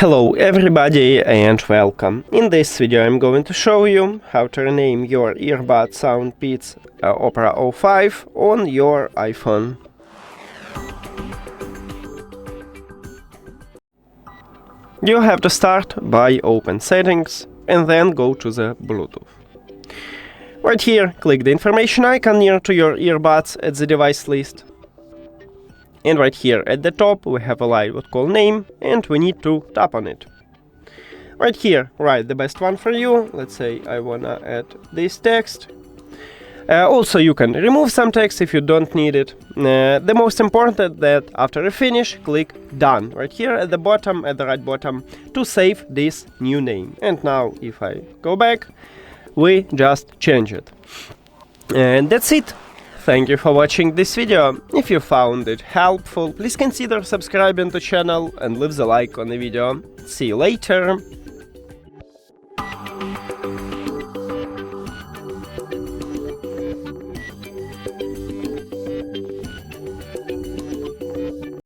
Hello everybody and welcome. In this video I'm going to show you how to rename your earbud SOUNDPEATS Opera05 on your iPhone. You have to start by open settings and then go to the Bluetooth. Right here, click the information icon near to your earbuds at the device list. And right here at the top we have a line with call name and we need to tap on it. Right here, write the best one for you. Let's say I wanna add this text. Also you can remove some text if you don't need it. The most important that after you finish, click done right here at the bottom, at the right bottom, to save this new name. And now if I go back, we just change it. And that's it. Thank you for watching this video. If you found it helpful, please consider subscribing to the channel and leave the like on the video. See you later!